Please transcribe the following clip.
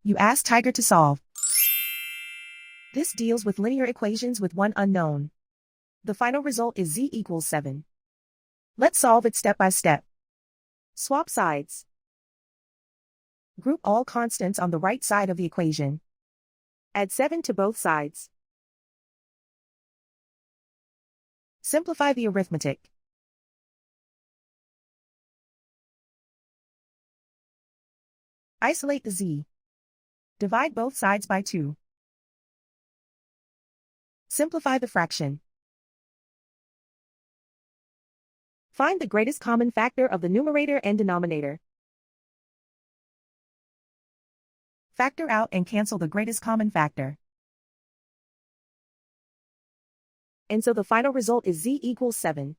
You ask Tiger to solve. This deals with linear equations with one unknown. The final result is z equals 7. Let's solve it step by step. Swap sides. Group all constants on the right side of the equation. Add 7 to both sides. Simplify the arithmetic. Isolate the z. Divide both sides by 2. Simplify the fraction. Find the greatest common factor of the numerator and denominator. Factor out and cancel the greatest common factor. And so the final result is z equals 7.